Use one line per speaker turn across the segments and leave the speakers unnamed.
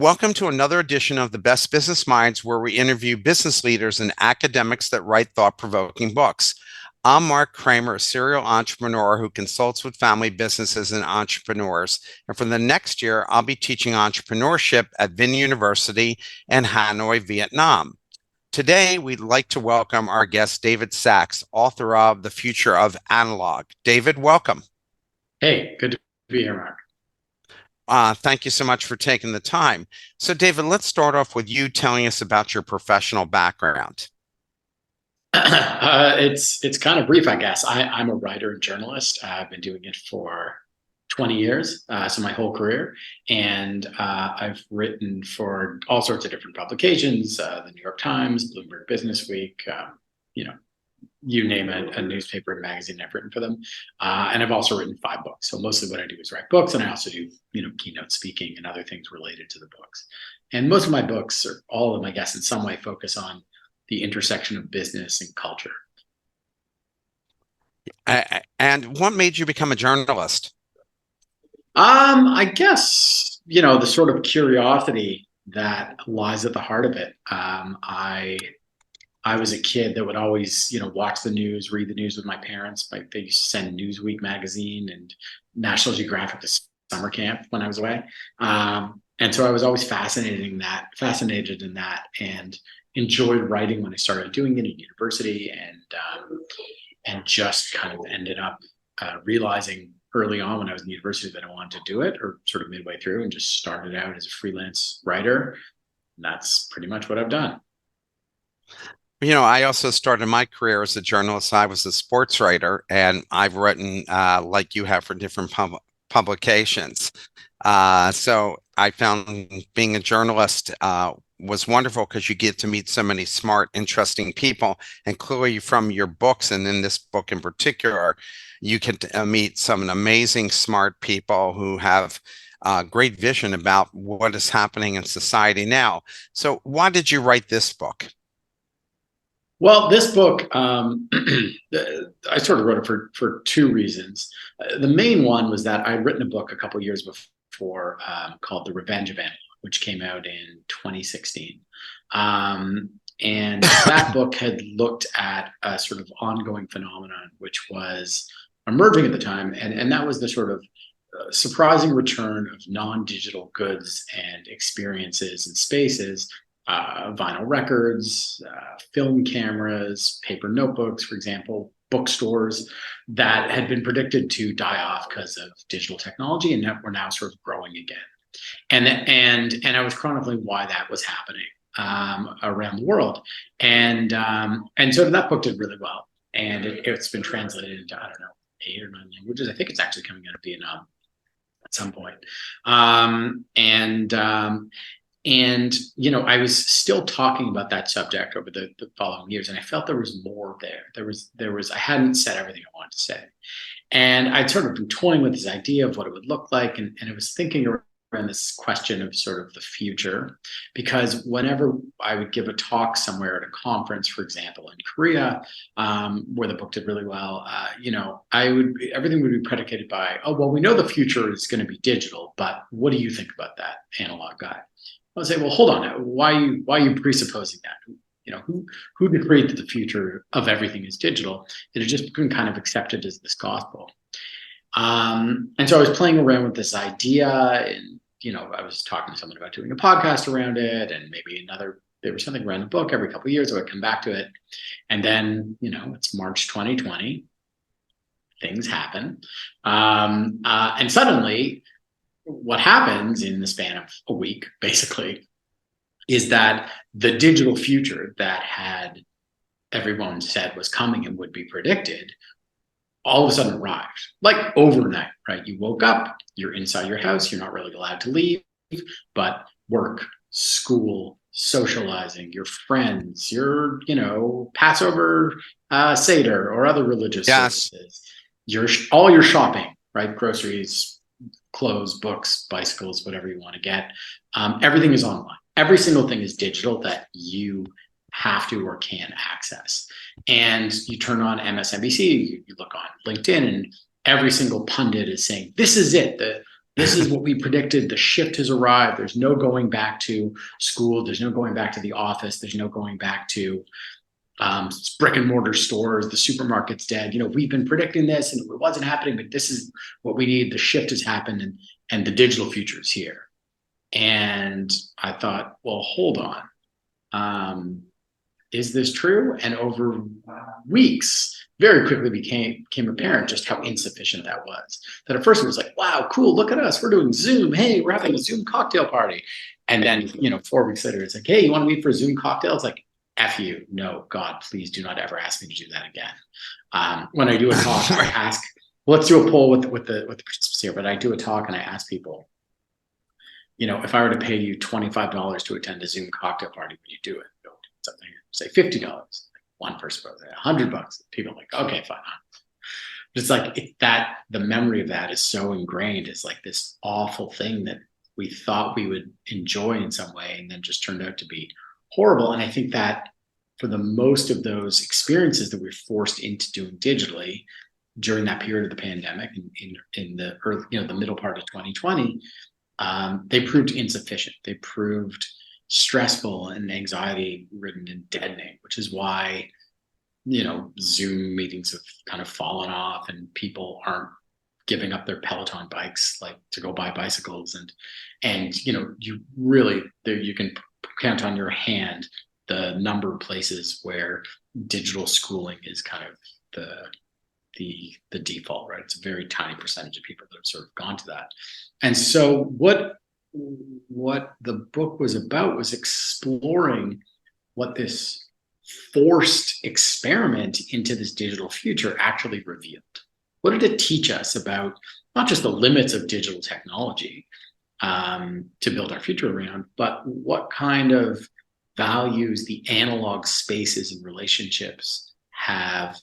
Welcome to another edition of the Best Business Minds, where we interview business leaders and academics that write thought-provoking books. I'm Marc Kramer, a serial entrepreneur who consults with family businesses and entrepreneurs. And for the next year, I'll be teaching entrepreneurship at Vinh University in Hanoi, Vietnam. Today, we'd like to welcome our guest, David Sachs, author of The Future of Analog. David, welcome.
Hey, good to be here, Mark.
Thank you so much for taking the time. So, David, let's start off with you telling us about your professional background.
It's kind of brief, I guess. I'm a writer and journalist. I've been doing it for 20 years, so my whole career. And I've written for all sorts of different publications, the New York Times, Bloomberg Business Week, you know, you name it, a newspaper and magazine, I've written for them. And I've also written 5 books. So mostly what I do is write books, and I also do, keynote speaking and other things related to the books. And most of my books, or all of them, I guess, in some way focus on the intersection of business and culture.
And what made you become a journalist?
I guess, the sort of curiosity that lies at the heart of it. I was a kid that would always, watch the news, read the news with my parents. Like, they used to send Newsweek magazine and National Geographic to summer camp when I was away. And so I was always fascinated in that, and enjoyed writing when I started doing it in university, and just kind of ended up realizing early on when I was in university that I wanted to do it, or sort of midway through, and just started out as a freelance writer. And that's pretty much what I've done.
I also started my career as a journalist. I was a sports writer, and I've written, like you have, for different publications. So I found being a journalist was wonderful because you get to meet so many smart, interesting people. And clearly, from your books, and in this book in particular, you can meet some amazing, smart people who have great vision about what is happening in society now. So, why did you write this book?
Well, this book, I sort of wrote it for 2 reasons. The main one was that I'd written a book a couple years before, called The Revenge of Analog, which came out in 2016. And that book had looked at a sort of ongoing phenomenon, which was emerging at the time. And that was the sort of surprising return of non-digital goods and experiences and spaces, vinyl records, film cameras, paper notebooks, for example, bookstores that had been predicted to die off because of digital technology, and that were now sort of growing again. And I was chronicling why that was happening around the world, and so that book did really well, and it's been translated into, I don't know, 8 or 9 languages. I think it's actually coming out of Vietnam at some point. And I was still talking about that subject over the following years, and I felt there was more there. There was I hadn't said everything I wanted to say, and I'd sort of been toying with this idea of what it would look like, and I was thinking around this question of sort of the future, because whenever I would give a talk somewhere at a conference, for example, in Korea, where the book did really well, everything would be predicated by, oh, well, we know the future is going to be digital, but what do you think about that, analog guy? I'll say, well, hold on. Why are you presupposing that? Who decreed that the future of everything is digital? It had just been kind of accepted as this gospel. And so I was playing around with this idea, and I was talking to someone about doing a podcast around it, and maybe there was something around the book. Every couple of years I would come back to it, and then it's March 2020. Things happen, and suddenly, what happens in the span of a week, basically, is that the digital future that had everyone said was coming and would be predicted all of a sudden arrived, like overnight, right? You woke up, you're inside your house, you're not really allowed to leave, but work, school, socializing, your friends, your, Passover Seder or other religious
Yes.
services, all your shopping, right? Groceries, clothes, books, bicycles, whatever you want to get. Everything is online. Every single thing is digital that you have to or can access. And you turn on MSNBC, you look on LinkedIn, and every single pundit is saying, this is it. This is what we predicted. The shift has arrived. There's no going back to school. There's no going back to the office. There's no going back to brick and mortar stores. The supermarket's dead. We've been predicting this and it wasn't happening, but this is what we need. The shift has happened, and the digital future is here. And I thought, well, hold on. Is this true? And over weeks, very quickly became apparent just how insufficient that was. That at first it was like, wow, cool, look at us, we're doing Zoom. Hey, we're having a Zoom cocktail party. And then, 4 weeks later, it's like, hey, you want to meet for a Zoom cocktail? It's like, F you. No, God, please do not ever ask me to do that again. When I do a talk, I ask, let's do a poll with the participants here, but I do a talk and I ask people, if I were to pay you $25 to attend a Zoom cocktail party, would you do it? Something, say $50. One person goes $100. People are like, okay, fine. It's like that. The memory of that is so ingrained. It's like this awful thing that we thought we would enjoy in some way, and then just turned out to be horrible. And I think that for the most of those experiences that we're forced into doing digitally during that period of the pandemic, in the early, the middle part of 2020, they proved insufficient. They proved stressful and anxiety ridden and deadening, which is why Zoom meetings have kind of fallen off, and people aren't giving up their Peloton bikes like to go buy bicycles, and you really, there, you can count on your hand the number of places where digital schooling is kind of the default, right? It's a very tiny percentage of people that have sort of gone to that. And so what the book was about was exploring what this forced experiment into this digital future actually revealed. What did it teach us about not just the limits of digital technology to build our future around, but what kind of values the analog spaces and relationships have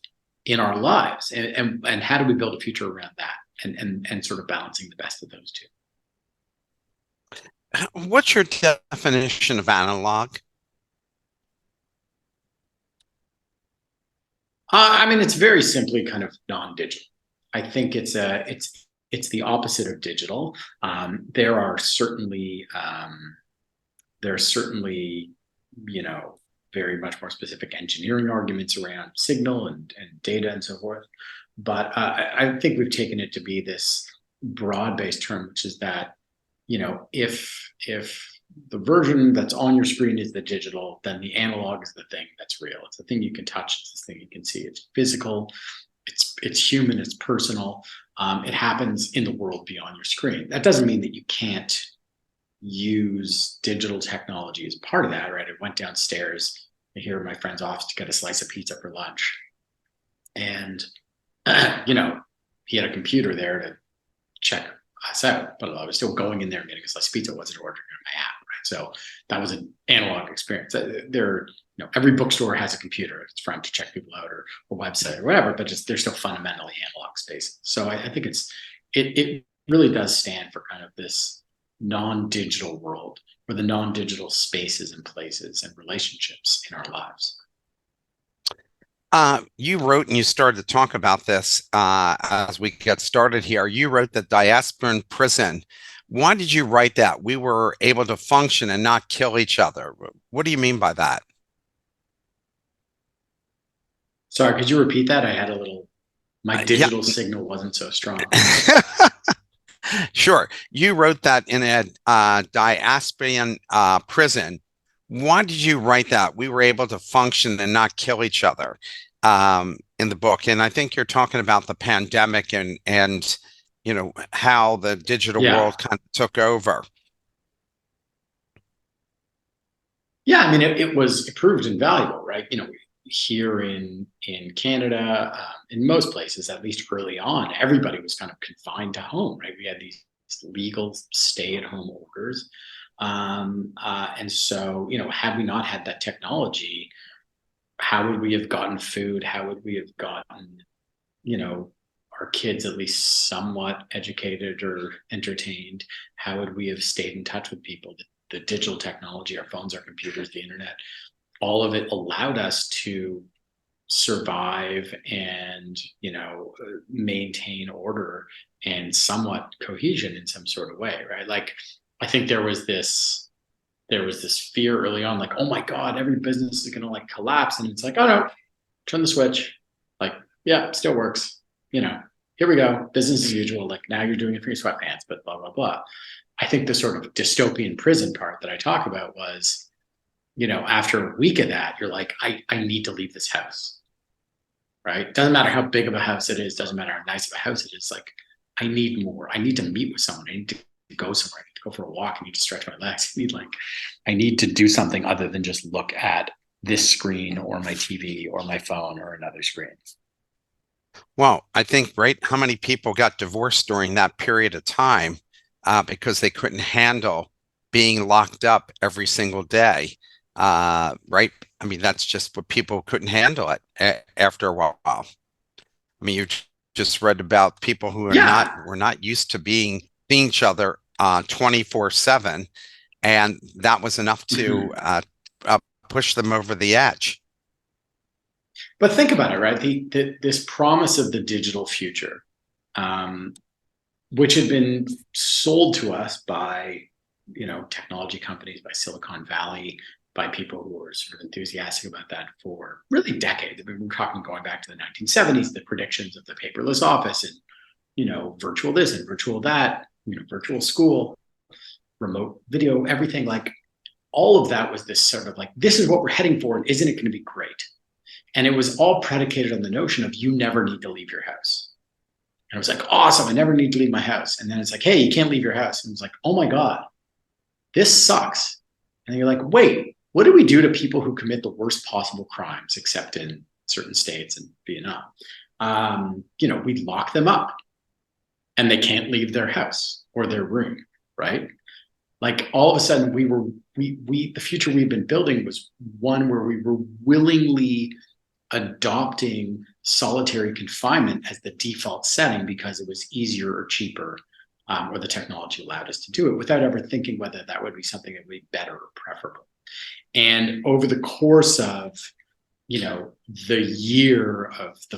in our lives, and how do we build a future around that, and sort of balancing the best of those two.
What's your definition of analog?
I mean, it's very simply kind of non-digital. I think it's the opposite of digital. There are certainly very much more specific engineering arguments around signal and data and so forth. But I think we've taken it to be this broad-based term, which is that if the version that's on your screen is the digital, then the analog is the thing that's real. It's the thing you can touch. It's the thing you can see. It's physical. It's human. It's personal. It happens in the world beyond your screen. That doesn't mean that you can't use digital technology as part of that, right? I went downstairs here in my friend's office to get a slice of pizza for lunch, and he had a computer there to check us out, but I was still going in there and getting a slice of pizza. Wasn't ordering on my app, right? So that was an analog experience. Every bookstore has a computer it's front to check people out, or a website or whatever, but they're still fundamentally analog spaces. So I think it really does stand for kind of this non-digital world, or the non-digital spaces and places and relationships in our lives.
You wrote, and you started to talk about this as we get started here. You wrote the diasporan prison. Why did you write that? We were able to function and not kill each other. What do you mean by that?
Sorry, could you repeat that? My digital
Yeah.
signal wasn't so strong.
Sure. You wrote that in a diasporan prison. Why did you write that? We were able to function and not kill each other in the book. And I think you're talking about the pandemic and how the digital
Yeah.
world kind of took over.
Yeah, I mean, it proved invaluable, right? Here in Canada, in most places, at least early on, everybody was kind of confined to home, right? We had these legal stay-at-home orders, and so had we not had that technology, how would we have gotten food? How would we have gotten our kids at least somewhat educated or entertained? How would we have stayed in touch with people? The digital technology, our phones, our computers, the internet, all of it allowed us to survive and maintain order and somewhat cohesion in some sort of way, right? Like I think there was this fear early on, like, oh my God, every business is gonna like collapse. And it's like, oh no, turn the switch. Like, yeah, still works. Here we go. Business as usual. Like now you're doing it for your sweatpants, but blah, blah, blah. I think the sort of dystopian prison part that I talk about was, after a week of that, you're like, I need to leave this house. Right. Doesn't matter how big of a house it is, doesn't matter how nice of a house it is. Like, I need more. I need to meet with someone. I need to go somewhere. I need to go for a walk. I need to stretch my legs. I need to do something other than just look at this screen or my TV or my phone or another screen.
Well, I think, right, how many people got divorced during that period of time because they couldn't handle being locked up every single day, right? I mean, that's just what people couldn't handle it after a while. I mean, you just read about people who
Yeah.
were not used to seeing each other 24/7, and that was enough to
Mhm.
push them over the edge.
But think about it, right? This promise of the digital future, um, which had been sold to us by, technology companies, by Silicon Valley, by people who were sort of enthusiastic about that for really decades. I mean, we're talking going back to the 1970s, the predictions of the paperless office and, virtual this and virtual that, virtual school, remote video, everything. Like all of that was this sort of like, this is what we're heading for. And isn't it going to be great? And it was all predicated on the notion of you never need to leave your house. And I was like, awesome, I never need to leave my house. And then it's like, hey, you can't leave your house. And it's like, oh my God, this sucks. And you're like, wait, what do we do to people who commit the worst possible crimes, except in certain states and Vietnam? We lock them up and they can't leave their house or their room, right? Like all of a sudden the future we've been building was one where we were willingly adopting solitary confinement as the default setting because it was easier or cheaper, or the technology allowed us to do it without ever thinking whether that would be something that would be better or preferable. And over the course of, the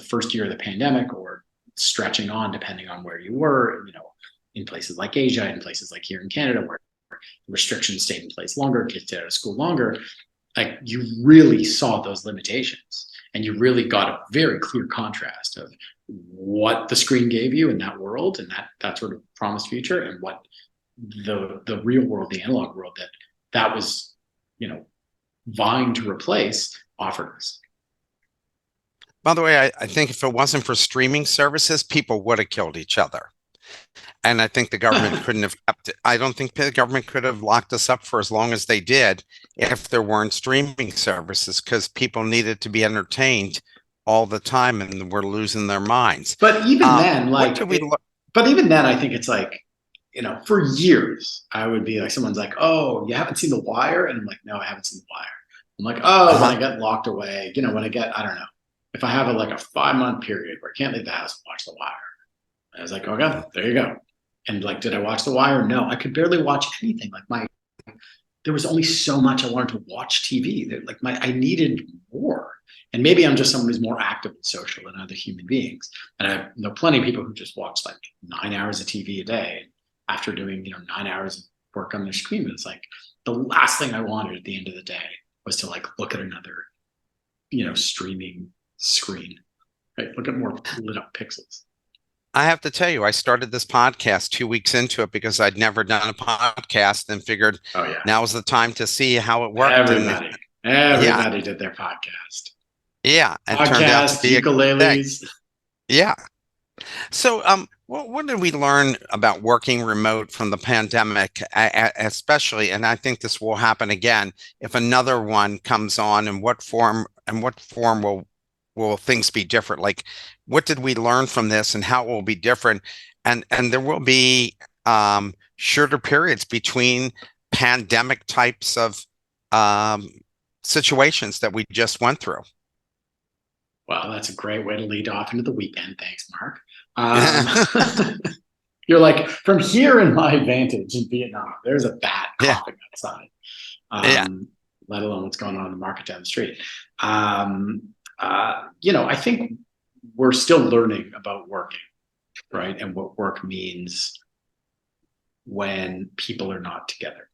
first year of the pandemic, or stretching on, depending on where you were, in places like Asia, in places like here in Canada, where restrictions stayed in place longer, kids stayed out of school longer, like you really saw those limitations. And you really got a very clear contrast of what the screen gave you in that world and that sort of promised future, and what the real world, the analog world that was, vying to replace offered us.
By the way, I think if it wasn't for streaming services, people would have killed each other. And I think the government couldn't have kept it. I don't think the government could have locked us up for as long as they did if there weren't streaming services, because people needed to be entertained all the time and were losing their minds.
But even then,
What do we look?
but even then, I think it's like, for years, I would be like, someone's like, oh, you haven't seen The Wire? And I'm like, no, I haven't seen The Wire. I'm like, oh, when
Uh-huh.
I get locked away, when I get, I don't know, if I have a 5-month period where I can't leave the house and watch The Wire. And I was like, okay, there you go. And like, did I watch The Wire? No, I could barely watch anything. Like there was only so much I wanted to watch TV. I needed more. And maybe I'm just someone who's more active and social than other human beings. And I know plenty of people who just watch like 9 hours of TV a day after doing, 9 hours of work on their screen. But it's like the last thing I wanted at the end of the day was to like look at another, streaming screen. Right? Look at more lit up pixels.
I have to tell you, I started this podcast 2 weeks into it because I'd never done a podcast and figured
Oh yeah.
now was the time to see how it worked. And
Everybody.
yeah,
Everybody did their podcast.
yeah, it turned out to
Podcasts,
be a good thing.
ukuleles.
Yeah. So, what did we learn about working remote from the pandemic, especially? And I think this will happen again if another one comes on. And what form will things be different? Like, what did we learn from this, and how it will be different? And there will be shorter periods between pandemic types of um, situations that we just went through.
Well, that's a great way to lead off into the weekend. Thanks, Mark. You're like, from here in my vantage in Vietnam, there's a bat
Yeah,
coughing outside,
yeah.
let alone what's going on in the market down the street. Um, I think we're still learning about working, right? And what work means when people are not together.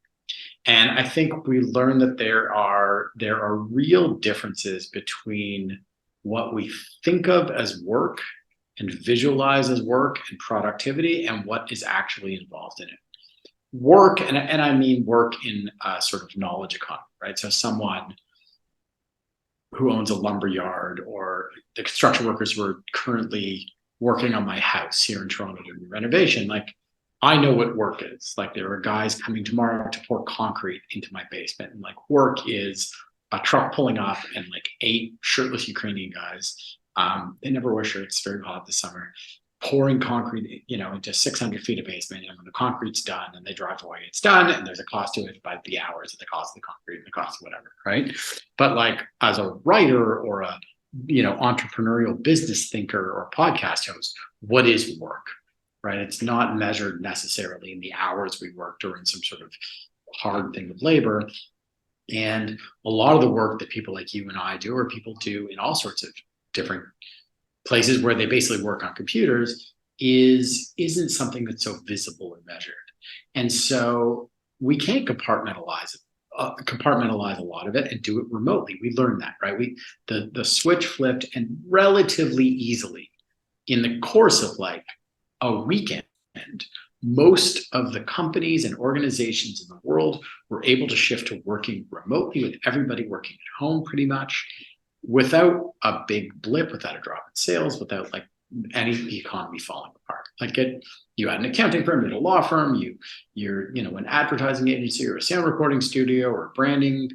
And I think we learn that there are real differences between what we think of as work and visualize as work and productivity and what is actually involved in it. Work, and I mean work in a sort of knowledge economy, right? So someone who owns a lumber yard, or the construction workers who are currently working on my house here in Toronto doing renovation, like I know what work is. Like there are guys coming tomorrow to pour concrete into my basement. And like work is a truck pulling up and like 8 shirtless Ukrainian guys. They never wear shirts, it's very hot this summer, pouring concrete, into 600 feet of basement. And when the concrete's done and they drive away, it's done. And there's a cost to it by the hours, and the cost of the concrete and the cost of whatever, right? But like as a writer or a entrepreneurial business thinker or podcast host, what is work? Right? It's not measured necessarily in the hours we worked or in some sort of hard thing of labor. And a lot of the work that people like you and I do, or people do in all sorts of different places where they basically work on computers, isn't something that's so visible and measured. And so we can't compartmentalize a lot of it and do it remotely. We learned that, right? The switch flipped, and relatively easily in the course of like a weekend, most of the companies and organizations in the world were able to shift to working remotely, with everybody working at home pretty much, without a big blip, without a drop in sales, without like any economy falling apart. Like you had an accounting firm, you had a law firm, you're an advertising agency or a sound recording studio or a branding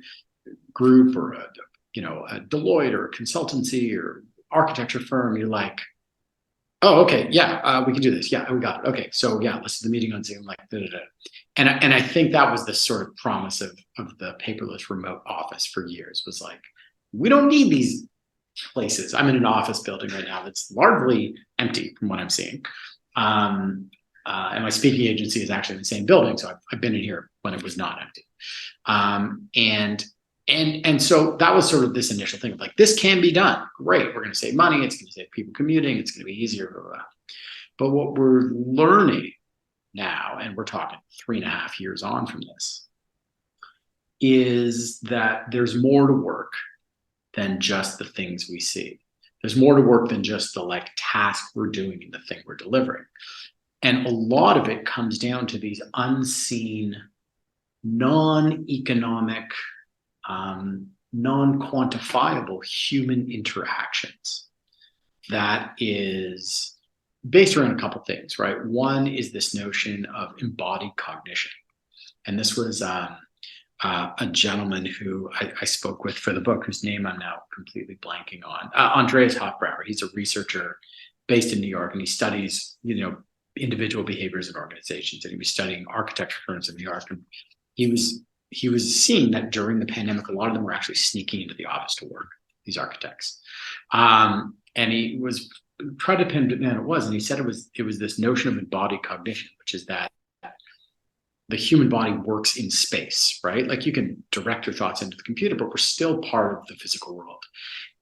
group or a Deloitte or a consultancy or architecture firm. You're like, oh, okay, yeah, we can do this. Yeah, we got it. Okay, so yeah, let's do the meeting on Zoom. Like, da, da, da. And I think that was the sort of promise of the paperless remote office for years. Was like, we don't need these places. I'm in an office building right now that's largely empty from what I'm seeing. And my speaking agency is actually in the same building, so I've been in here when it was not empty. And so that was sort of this initial thing of like, this can be done. Great. We're going to save money. It's going to save people commuting. It's going to be easier. Blah, blah, blah. But what we're learning now, and we're talking 3.5 years on from this, is that there's more to work than just the things we see. There's more to work than just the like task we're doing and the thing we're delivering. And a lot of it comes down to these unseen, non-economic, non-quantifiable human interactions that is based around a couple things, right? One is this notion of embodied cognition. And this was a gentleman who I spoke with for the book, whose name I'm now completely blanking on, Andreas Hofbrauer. He's a researcher based in New York, and he studies, individual behaviors in organizations. And he was studying architecture firms in New York. And he was seeing that during the pandemic, a lot of them were actually sneaking into the office to work, these architects. And he was tried to pin it down it was, and he said it was this notion of embodied cognition, which is that the human body works in space, right? Like you can direct your thoughts into the computer, but we're still part of the physical world.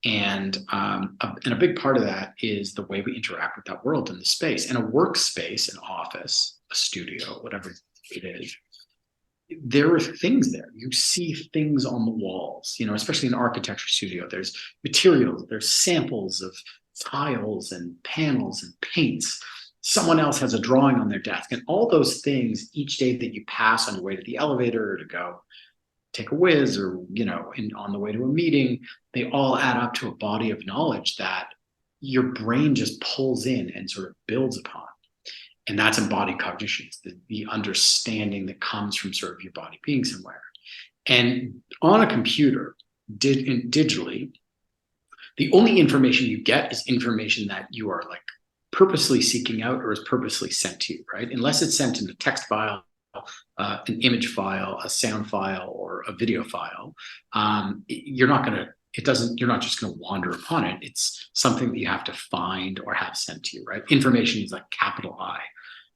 And a big part of that is the way we interact with that world in the space. And a workspace, an office, a studio, whatever it is, there are things there. You see things on the walls, especially in an architecture studio. There's materials, there's samples of tiles and panels and paints. Someone else has a drawing on their desk, and all those things each day that you pass on your way to the elevator or to go take a whiz, or on the way to a meeting, they all add up to a body of knowledge that your brain just pulls in and sort of builds upon. And that's embodied cognition. It's the understanding that comes from sort of your body being somewhere. And on a computer, digitally, the only information you get is information that you are like purposely seeking out or is purposely sent to you, right? Unless it's sent in a text file, an image file, a sound file, or a video file, you're not just going to wander upon it. It's something that you have to find or have sent to you, right? Information is like capital I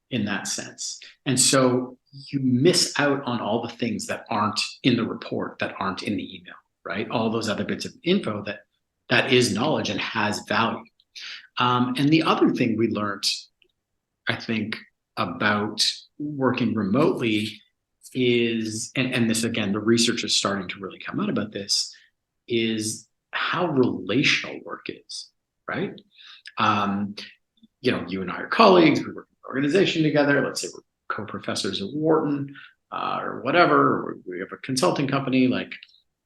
in that sense. And so you miss out on all the things that aren't in the report, that aren't in the email, right? All those other bits of info that that is knowledge and has value. And the other thing we learned, I think, about working remotely is, and this again, the research is starting to really come out about this, is how relational work is, right? Um, you and I are colleagues, we work in an organization together. Let's say we're co-professors at Wharton or whatever, or we have a consulting company, like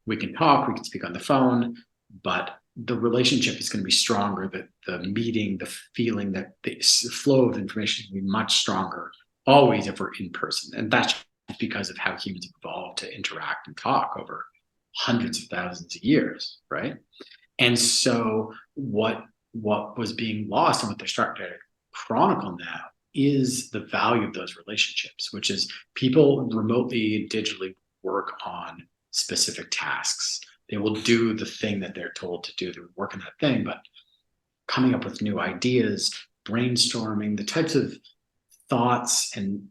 we can talk, we can speak on the phone, but the relationship is going to be stronger. That the meeting, the feeling, that the flow of information is going to be much stronger always if we're in person. And that's because of how humans have evolved to interact and talk over hundreds of thousands of years, right? And so what was being lost and what they're starting to chronicle now is the value of those relationships, which is people remotely digitally work on specific tasks. They will do the thing that they're told to do. They work on that thing, but coming up with new ideas, brainstorming, the types of thoughts and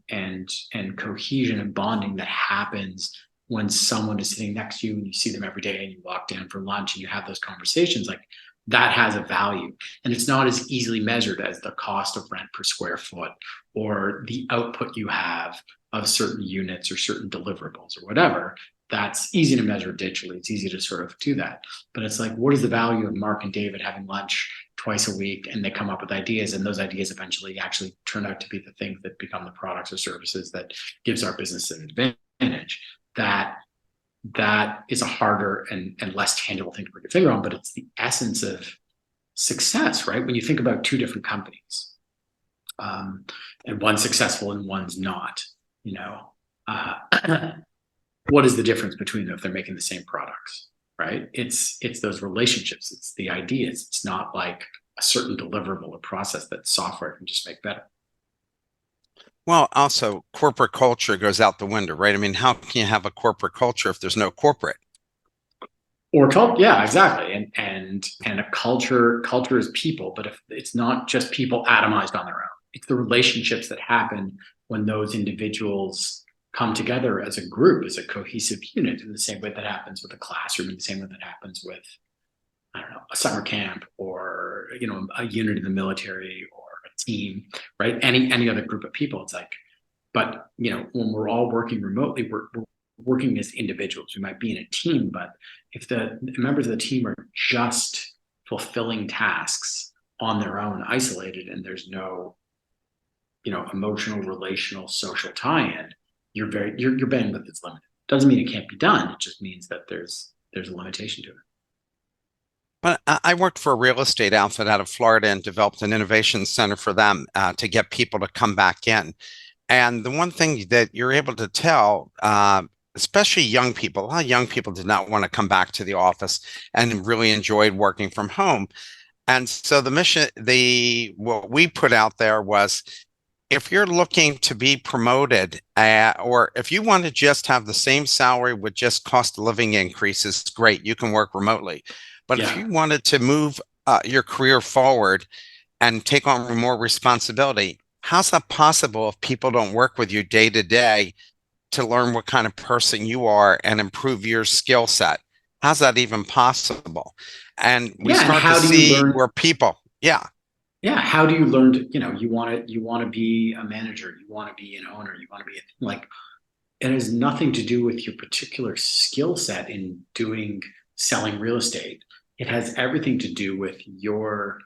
cohesion and bonding that happens when someone is sitting next to you and you see them every day and you walk down for lunch and you have those conversations, like that has a value. And it's not as easily measured as the cost of rent per square foot or the output you have of certain units or certain deliverables or whatever. That's easy to measure digitally. It's easy to sort of do that. But it's like, what is the value of Mark and David having lunch twice a week, and they come up with ideas, and those ideas eventually actually turn out to be the things that become the products or services that gives our business an advantage. That is a harder and less tangible thing to put your finger on, but it's the essence of success, right? When you think about two different companies, and one's successful and one's not, you know, what is the difference between them if they're making the same products, right? It's those relationships, it's the ideas. It's not like a certain deliverable or process that software can just make better.
Well, also corporate culture goes out the window, right? I mean, how can you have a corporate culture if there's no corporate?
Or culture, yeah, exactly. And a culture is people, but if it's not just people atomized on their own, it's the relationships that happen when those individuals come together as a group, as a cohesive unit, in the same way that happens with a classroom, in the same way that happens with, I don't know, a summer camp, or a unit in the military, or a team, right? Any other group of people. It's like, but when we're all working remotely, we're working as individuals. We might be in a team, but if the members of the team are just fulfilling tasks on their own, isolated, and there's no emotional, relational, social tie-in, your bandwidth is limited. Doesn't mean it can't be done. It just means that there's a limitation to it.
But I worked for a real estate outfit out of Florida and developed an innovation center for them to get people to come back in. And the one thing that you're able to tell, especially young people, a lot of young people did not want to come back to the office and really enjoyed working from home. And so the mission, what we put out there was, if you're looking to be promoted, or if you want to just have the same salary with just cost of living increases, great, you can work remotely. But if
Yeah.
you wanted to move your career forward and take on more responsibility, how's that possible if people don't work with you day to day to learn what kind of person you are and improve your skill set? How's that even possible? And we
Yeah. And
start to
how do you
see
learn?
where people, yeah.
Yeah. How do you learn to, you want to be a manager, you want to be an owner, you want to be like, it has nothing to do with your particular skill set in selling real estate. It has everything to do with your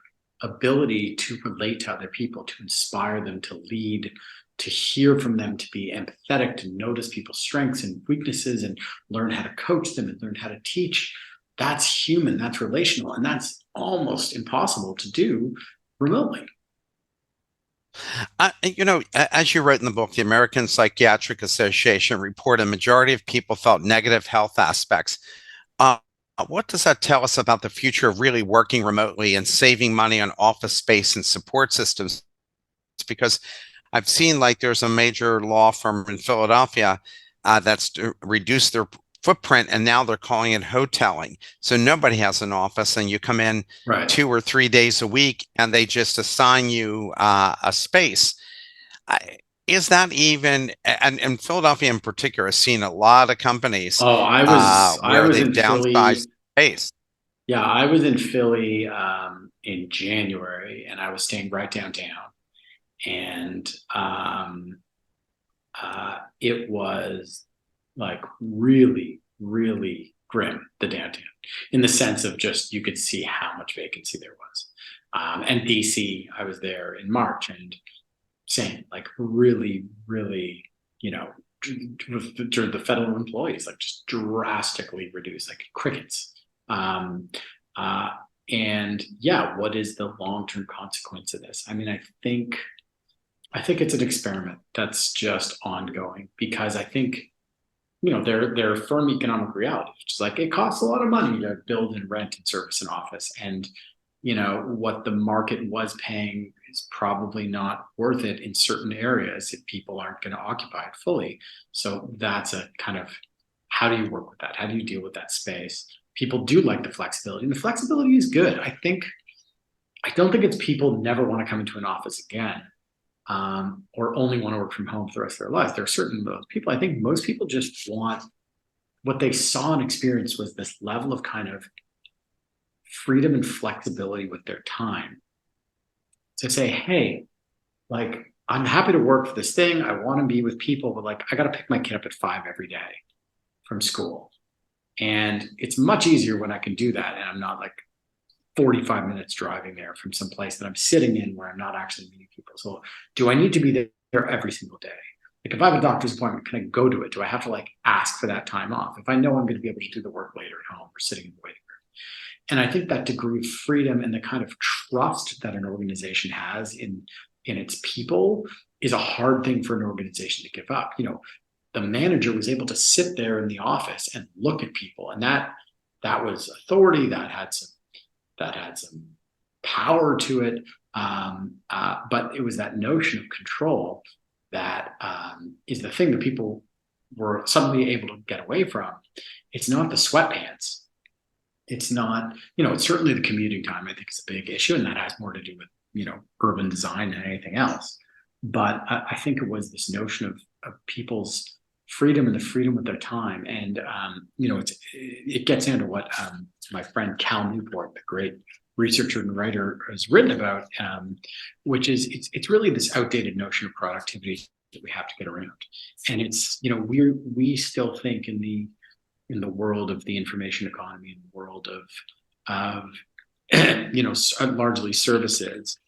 ability to relate to other people, to inspire them, to lead, to hear from them, to be empathetic, to notice people's strengths and weaknesses and learn how to coach them and learn how to teach. That's human, that's relational, and that's almost impossible to do remotely.
As you wrote in the book, the American Psychiatric Association reported a majority of people felt negative health aspects. Uh, what does that tell us about the future of really working remotely and saving money on office space and support systems? Because I've seen, like, there's a major law firm in Philadelphia that's reduced their footprint, and now they're calling it hoteling. So nobody has an office, and you come in
Right.
2 or 3 days a week, and they just assign you a space. I, is that even, and Philadelphia in particular has seen a lot of companies
Oh, I was I
where
was
they've
in
downsized
Philly.
space.
Yeah, I was in Philly in January, and I was staying right downtown, and it was like really, really grim, the downtown, in the sense of just you could see how much vacancy there was. And DC, I was there in March, and same, like really, really, you know, the federal employees like just drastically reduced, like crickets. Um, uh, and yeah, what is the long term consequence of this? I mean, I think it's an experiment that's just ongoing because I think there are firm economic realities. It's like it costs a lot of money to build and rent and service an office, and what the market was paying is probably not worth it in certain areas if people aren't going to occupy it fully. So that's a kind of, how do you work with that? How do you deal with that space? People do like the flexibility, and the flexibility is good. I don't think it's people never want to come into an office again, or only want to work from home for the rest of their lives. There are certain people. I think most people just want, what they saw and experienced was this level of kind of freedom and flexibility with their time to say, hey, like, I'm happy to work for this thing. I want to be with people, but like, I got to pick my kid up at 5 every day from school. And it's much easier when I can do that. And I'm not like 45 minutes driving there from some place that I'm sitting in where I'm not actually meeting people. So do I need to be there every single day? Like if I have a doctor's appointment, can I go to it? Do I have to like ask for that time off? If I know I'm going to be able to do the work later at home or sitting in the waiting room. And I think that degree of freedom and the kind of trust that an organization has in its people is a hard thing for an organization to give up. The manager was able to sit there in the office and look at people, and that was authority, that had some power to it. But it was that notion of control that is the thing that people were suddenly able to get away from. It's not the sweatpants. It's not, it's certainly the commuting time, I think, is a big issue. And that has more to do with, urban design than anything else. But I think it was this notion of people's freedom and the freedom with their time. And, it gets into what my friend Cal Newport, the great researcher and writer, has written about, which is it's really this outdated notion of productivity that we have to get around. And it's, we still think in the world of the information economy, in the world of largely services,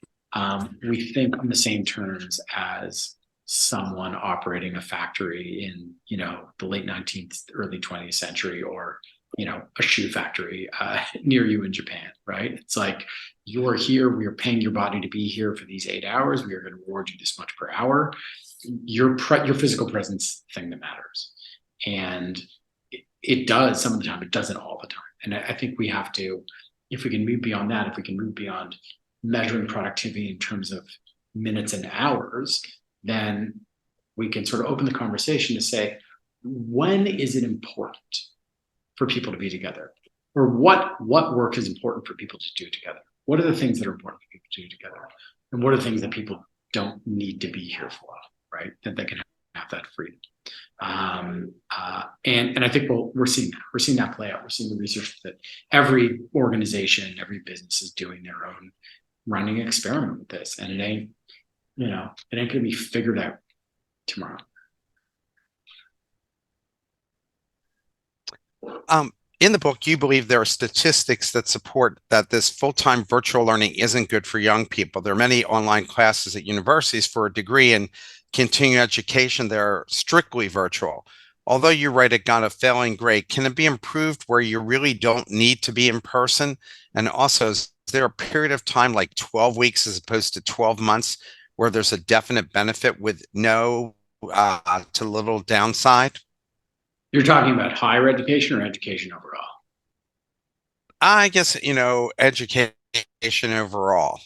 we think on the same terms as someone operating a factory in the late 19th, early 20th century, or a shoe factory near you in Japan, right? It's like, you're here, we are paying your body to be here for these 8 hours, we are going to reward you this much per hour. Your physical presence thing that matters. And it does some of the time, it doesn't all the time. And I think we have to, if we can move beyond that, if we can move beyond measuring productivity in terms of minutes and hours, then we can sort of open the conversation to say, when is it important for people to be together? Or what work is important for people to do together? What are the things that are important for people to do together? And what are the things that people don't need to be here for, right? That they can have that freedom. And I think we're seeing that. We're seeing that play out. We're seeing the research that every organization, every business is doing their own running experiment with this. And it ain't going to be figured out tomorrow.
Um, in the book, you believe there are statistics that support that this full-time virtual learning isn't good for young people. There are many online classes at universities for a degree in continuing education that are strictly virtual. Although you write it got a failing grade, can it be improved where you really don't need to be in person? And also, is there a period of time like 12 weeks as opposed to 12 months where there's a definite benefit with no to little downside?
You're talking about higher education or education overall?
I guess, education overall.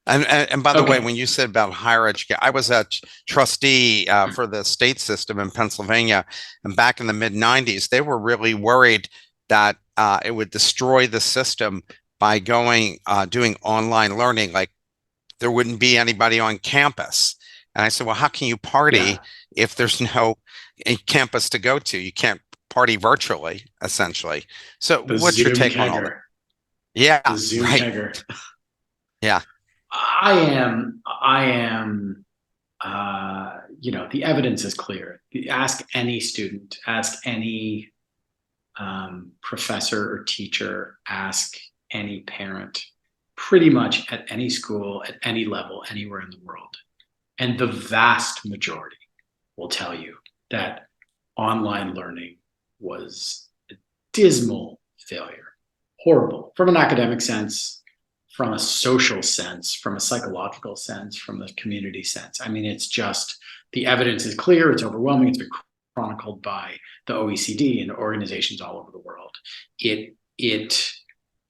And by the way,
Okay.
when you said about higher education, I was a trustee for the state system in Pennsylvania, and back in the mid '90s, they were really worried that it would destroy the system by doing online learning. Like there wouldn't be anybody on campus. And I said, well, how can you party
Yeah.
if there's no campus to go to? You can't party virtually, essentially. So,
The
what's your
Zoom
take on all that?
kegger.
Yeah,
the Zoom
right.
Tiger.
Yeah.
The evidence is clear. Ask any student, ask any professor or teacher, ask any parent, pretty much at any school, at any level, anywhere in the world. And the vast majority will tell you that online learning was a dismal failure, horrible from an academic sense, from a social sense, from a psychological sense, from a community sense. I mean, it's just the evidence is clear, it's overwhelming, it's been chronicled by the OECD and organizations all over the world. It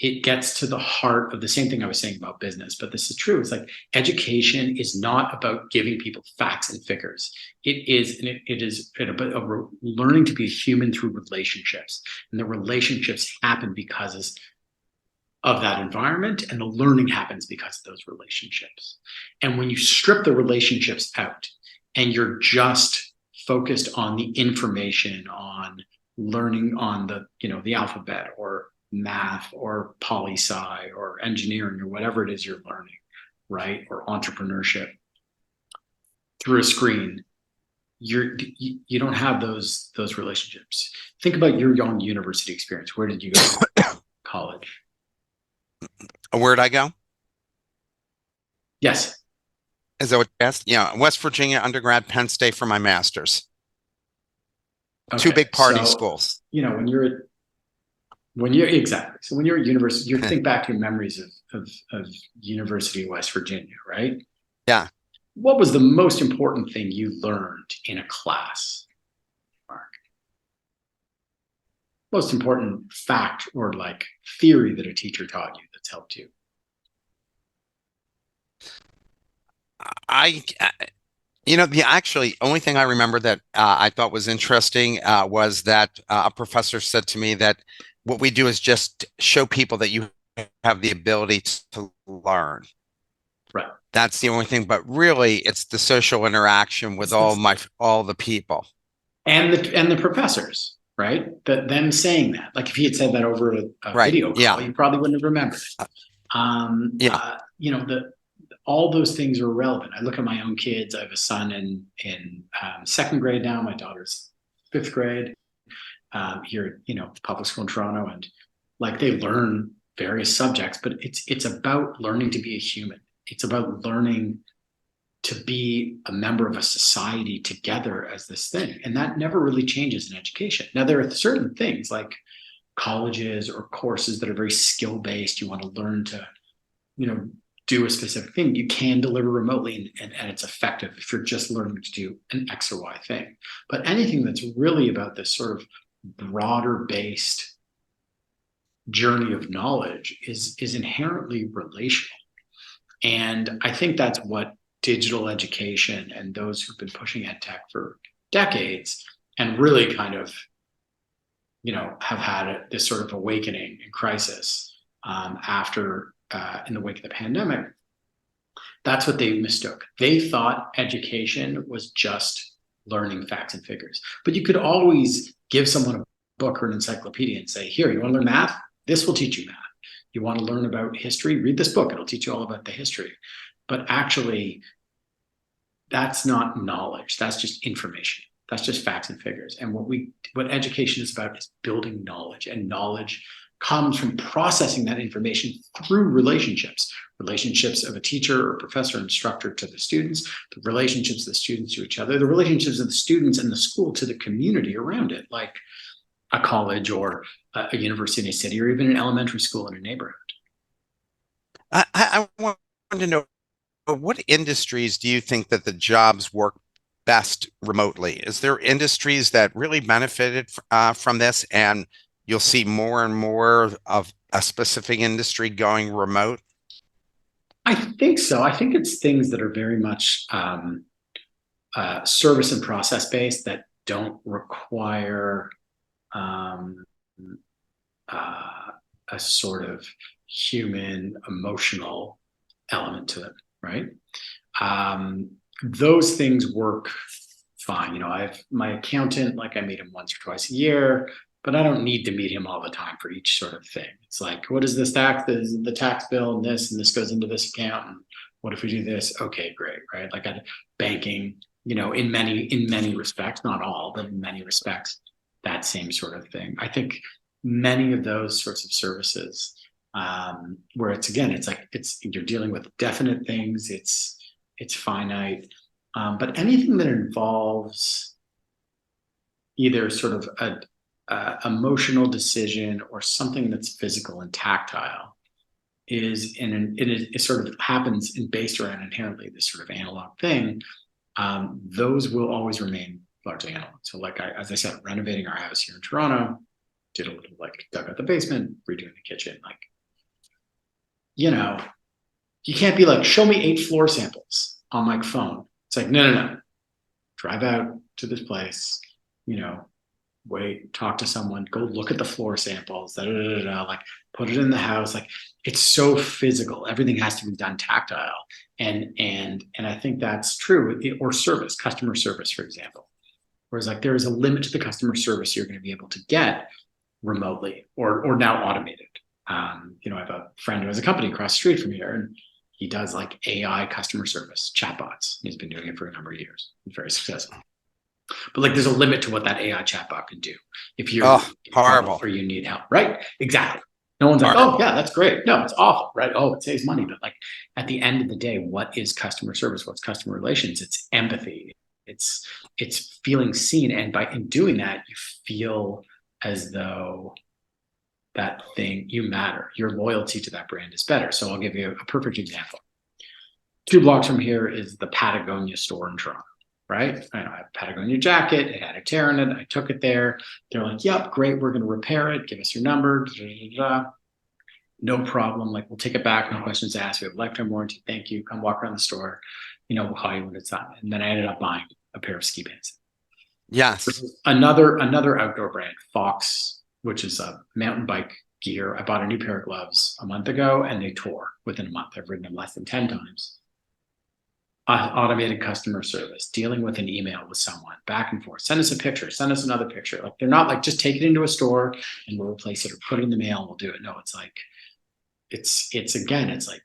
it gets to the heart of the same thing I was saying about business, but this is true. It's like education is not about giving people facts and figures. It is about learning to be a human through relationships, and the relationships happen because of that environment, and the learning happens because of those relationships. And when you strip the relationships out and you're just focused on the information, on learning on the alphabet or math or poli sci or engineering or whatever it is you're learning, right? Or entrepreneurship through a screen, you don't have those relationships. Think about your young university experience. Where did you go to college?
Where'd I go?
Yes.
Is that what you asked? Yeah, West Virginia undergrad, Penn State for my master's. Two
Okay.
big party
So,
schools.
when you're exactly. So when you're at university, you think back to your memories of University of West Virginia, right?
Yeah.
What was the most important thing you learned in a class, Mark? Most important fact or like theory that a teacher taught you that's helped you?
I, the actually only thing I remember that I thought was interesting was that a professor said to me that what we do is just show people that you have the ability to learn.
Right.
That's the only thing, but really it's the social interaction with
That's
all the people.
and the professors, right? That them saying that. Like if he had said that over a
Right.
video call,
Yeah.
you probably wouldn't have remembered it.
Uh, Yeah.
The all those things are relevant. I look at my own kids. I have a son in second grade now. My daughter's fifth grade here at public school in Toronto, and like they learn various subjects, but it's about learning to be a human. It's about learning to be a member of a society together as this thing, and that never really changes in education. Now there are certain things like colleges or courses that are very skill based. You want to learn to you know do a specific thing. You can deliver remotely, and it's effective if you're just learning to do an X or Y thing. But anything that's really about this sort of broader based journey of knowledge is inherently relational. And I think that's what digital education and those who've been pushing ed tech for decades and really kind of have had this sort of awakening and crisis after in the wake of the pandemic. That's what they mistook. They thought education was just learning facts and figures. But you could always give someone a book or an encyclopedia and say, here, you want to learn math? This will teach you math. You want to learn about history? Read this book. It'll teach you all about the history. But actually, that's not knowledge. That's just information. That's just facts and figures. And what education is about is building knowledge. And knowledge comes from processing that information through relationships of a teacher or professor or instructor to the students, the relationships of the students to each other, the relationships of the students and the school to the community around it, like a college or a university in a city or even an elementary school in a neighborhood.
I want to know what industries do you think that the jobs work best remotely? Is there industries that really benefited from this, and you'll see more and more of a specific industry going remote?
I think so. I think it's things that are very much service and process based that don't require um, a sort of human emotional element to it, right? Those things work fine. I have my accountant, like I meet him once or twice a year. but I don't need to meet him all the time for each sort of thing. It's like, what is this tax? This is the tax bill and this goes into this account. And what if we do this? Okay, great, right? Like banking, in many respects, not all, but in many respects, that same sort of thing. I think many of those sorts of services, where it's again, it's like you're dealing with definite things, it's finite, but anything that involves either sort of a emotional decision or something that's physical and tactile it sort of happens and based around inherently this sort of analog thing. Those will always remain largely analog. So like as I said, renovating our house here in Toronto, did a little like dug out the basement, redoing the kitchen. Like, you know, you can't be like, show me 8 floor samples on my phone. It's like, no. Drive out to this place, wait, talk to someone, go look at the floor samples, like put it in the house. Like it's so physical. Everything has to be done tactile. And I think that's true. Or service, customer service, for example. Whereas like there is a limit to the customer service you're going to be able to get remotely or now automated. I have a friend who has a company across the street from here, and he does like AI customer service chatbots. He's been doing it for a number of years. He's very successful. But like there's a limit to what that AI chatbot can do if you're
Oh,
in trouble
horrible.
or you need help, right? Exactly. No one's like, oh
Horrible.
yeah, that's great. No, it's awful, right? Oh, it saves money. But like at the end of the day, what is customer service? What's customer relations? It's empathy. It's feeling seen. And by in doing that, you feel as though that thing you matter. Your loyalty to that brand is better. So I'll give you a perfect example. 2 blocks from here is the Patagonia store in Toronto, right? I have a Patagonia jacket. It had a tear in it. I took it there. They're like, yep, great. We're going to repair it. Give us your number. Da, da, da, da. No problem. Like, we'll take it back. No questions asked. We have lifetime warranty. Thank you. Come walk around the store. We'll call you when it's done. And then I ended up buying a pair of ski pants.
Yes.
Another outdoor brand, Fox, which is a mountain bike gear. I bought a new pair of gloves a month ago, and they tore within a month. I've ridden them less than 10 times. Automated customer service, dealing with an email with someone, back and forth. Send us a picture, send us another picture. Like they're not like just take it into a store and we'll replace it or put it in the mail and we'll do it. No, it's like it's again, it's like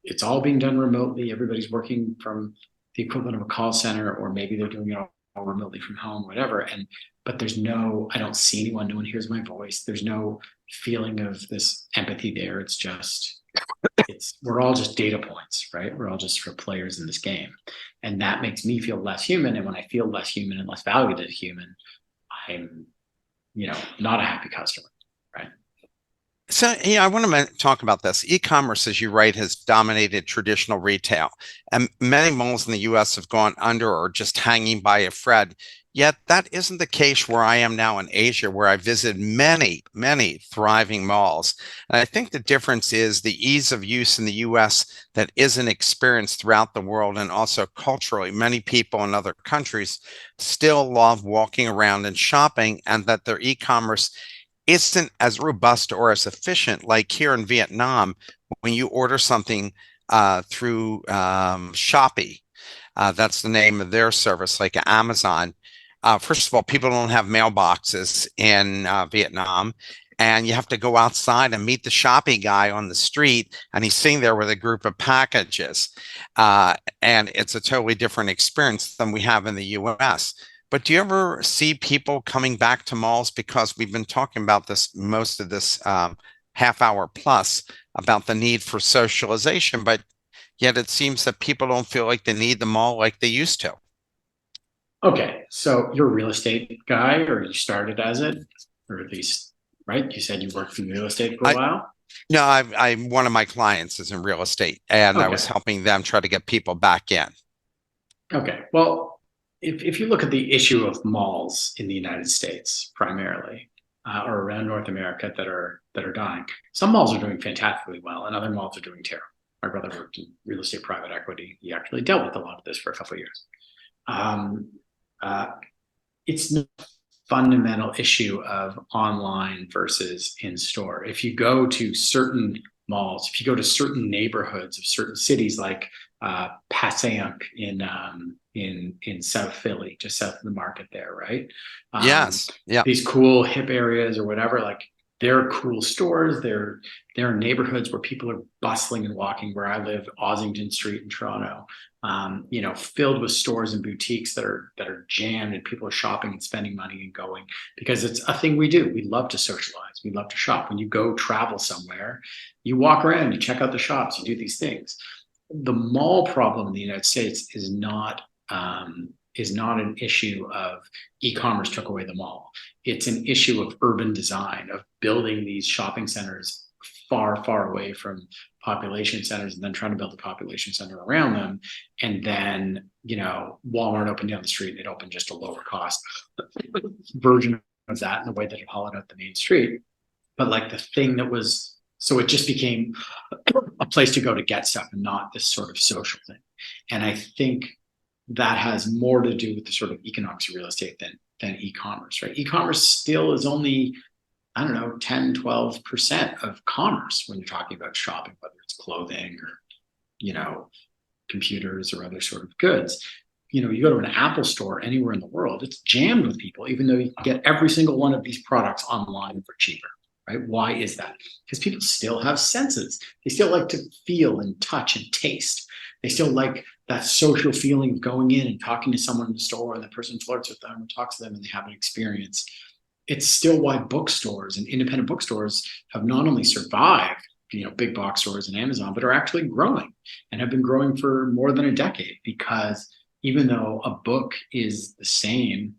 it's all being done remotely. Everybody's working from the equivalent of a call center, or maybe they're doing it all remotely from home, whatever. But I don't see anyone. No one hears my voice. There's no feeling of this empathy there. We're all just data points, right? We're all just for players in this game. And that makes me feel less human. And when I feel less human and less valued as a human, I'm, not a happy customer, right?
So, I want to talk about this. E-commerce, as you write, has dominated traditional retail, and many malls in the US have gone under or just hanging by a thread. Yet that isn't the case where I am now in Asia, where I visited many, many thriving malls. And I think the difference is the ease of use in the US that isn't experienced throughout the world, and also culturally. Many people in other countries still love walking around and shopping, and that their e-commerce isn't as robust or as efficient like here in Vietnam when you order something through Shopee. That's the name of their service, like Amazon. First of all, people don't have mailboxes in Vietnam, and you have to go outside and meet the Shopee guy on the street, and he's sitting there with a group of packages. And it's a totally different experience than we have in the US. But do you ever see people coming back to malls? Because we've been talking about this most of this half hour plus about the need for socialization, but yet it seems that people don't feel like they need the mall like they used to.
Okay. So you're a real estate guy, or you started as it, or at least, right? You said you worked in real estate for a
I
while.
no, I'm one of my clients is in real estate, and I was
Okay.
helping them try to get people back in.
Okay. Well, if you look at the issue of malls in the United States primarily, or around North America that are dying, some malls are doing fantastically well, and other malls are doing terrible. My brother worked in real estate private equity. He actually dealt with a lot of this for a couple of years. Um, uh, it's not a fundamental issue of online versus in store. If you go to certain malls, if you go to certain neighborhoods of certain cities like Passyunk in South Philly, just south of the market there, right? Um,
Yes. Yeah.
these cool hip areas or whatever, like they're cool stores. They're neighborhoods where people are bustling and walking. Where I live, Ossington Street in Toronto, filled with stores and boutiques that are jammed, and people are shopping and spending money and going because it's a thing we do. We love to socialize. We love to shop. When you go travel somewhere, you walk around, you check out the shops, you do these things. The mall problem in the United States is not an issue of e-commerce took away the mall. It's an issue of urban design, of building these shopping centers far, far away from population centers, and then trying to build a population center around them. And then, Walmart opened down the street, and it opened just a lower cost version of that in the way that it hollowed out the main street. But like the thing that was, so it just became a place to go to get stuff and not this sort of social thing. And I think that has more to do with the sort of economics of real estate than e-commerce, right? E-commerce still is only, I don't know, 10, 12% of commerce when you're talking about shopping, whether it's clothing or, computers or other sort of goods. You go to an Apple store anywhere in the world, it's jammed with people, even though you can get every single one of these products online for cheaper. Right? Why is that? Because people still have senses. They still like to feel and touch and taste. They still like that social feeling of going in and talking to someone in the store, and the person flirts with them or talks to them and they have an experience. It's still why bookstores and independent bookstores have not only survived, big box stores and Amazon, but are actually growing and have been growing for more than a decade, because even though a book is the same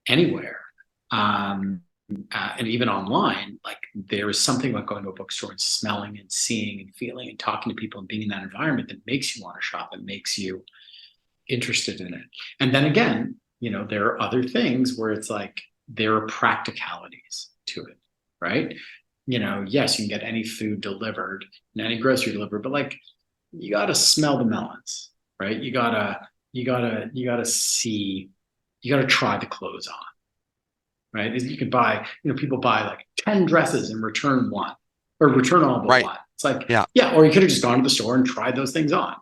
anywhere, and even online, like there is something about going to a bookstore and smelling and seeing and feeling and talking to people and being in that environment that makes you want to shop and makes you interested in it. And then again, there are other things where it's like there are practicalities to it, right? Yes, you can get any food delivered and any grocery delivered, but like you got to smell the melons, right? You got to try the clothes on, right? You can buy, people buy like 10 dresses and return one or return all but
Right.
one. It's like,
Yeah.
yeah, or you could have just gone to the store and tried those things on.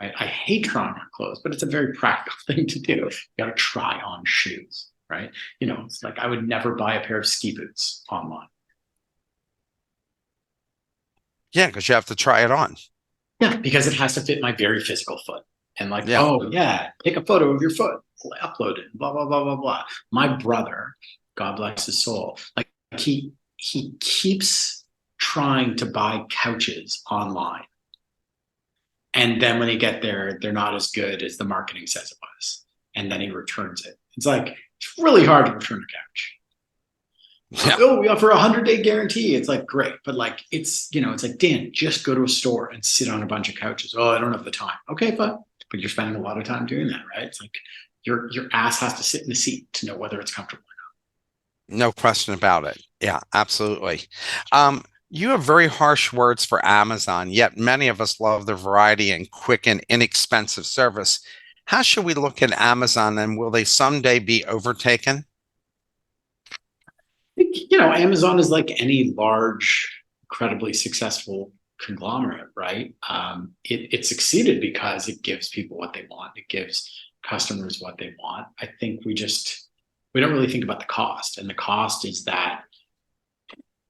Right? I hate trying on clothes, but it's a very practical thing to do. You got to try on shoes, right? It's like I would never buy a pair of ski boots online.
Yeah, because you have to try it on.
Yeah, because it has to fit my very physical foot. And like,
Yeah.
oh yeah, take a photo of your foot, upload it, blah blah blah blah blah. My brother, God bless his soul, like he keeps trying to buy couches online, and then when they get there, they're not as good as the marketing says it was, and then he returns it. It's like it's really hard to return a couch.
Yeah.
Oh, we offer 100-day guarantee. It's like great, but like it's like Dan, just go to a store and sit on a bunch of couches. Oh, I don't have the time. Okay, fine, but you're spending a lot of time doing that, right? It's like your ass has to sit in the seat to know whether it's comfortable.
No question about it. Yeah, absolutely. You have very harsh words for Amazon, yet many of us love the variety and quick and inexpensive service. How should we look at Amazon, and will they someday be overtaken?
Amazon is like any large, incredibly successful conglomerate, right? It succeeded because it gives people what they want. It gives customers what they want. I think we don't really think about the cost, and the cost is that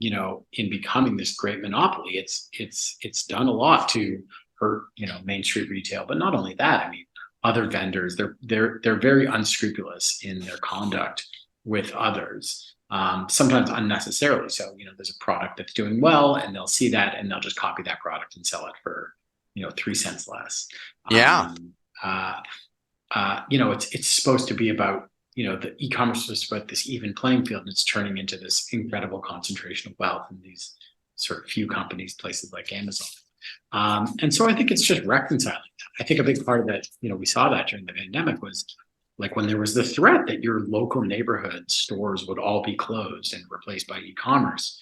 in becoming this great monopoly, it's done a lot to hurt Main Street retail. But not only that, I mean, other vendors they're very unscrupulous in their conduct with others, sometimes unnecessarily. So there's a product that's doing well, and they'll see that, and they'll just copy that product and sell it for 3 cents less.
Yeah.
Uh, it's supposed to be about the e-commerce is about this even playing field, and it's turning into this incredible concentration of wealth in these sort of few companies, places like Amazon. And so I think it's just reconciling that. I think a big part of that, we saw that during the pandemic was like when there was the threat that your local neighborhood stores would all be closed and replaced by e-commerce.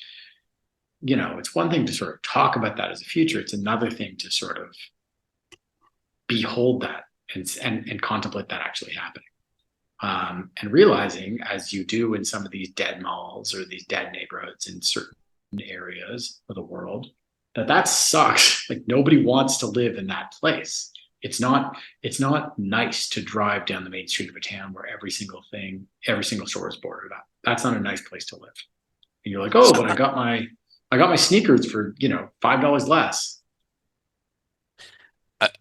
It's one thing to sort of talk about that as a future. It's another thing to sort of behold that and contemplate that actually happening. And realizing, as you do in some of these dead malls or these dead neighborhoods in certain areas of the world, that sucks. Like nobody wants to live in that place. It's not nice to drive down the main street of a town where every single store is boarded up. That's not a nice place to live. And you're like, oh, but I got my sneakers for, $5 less.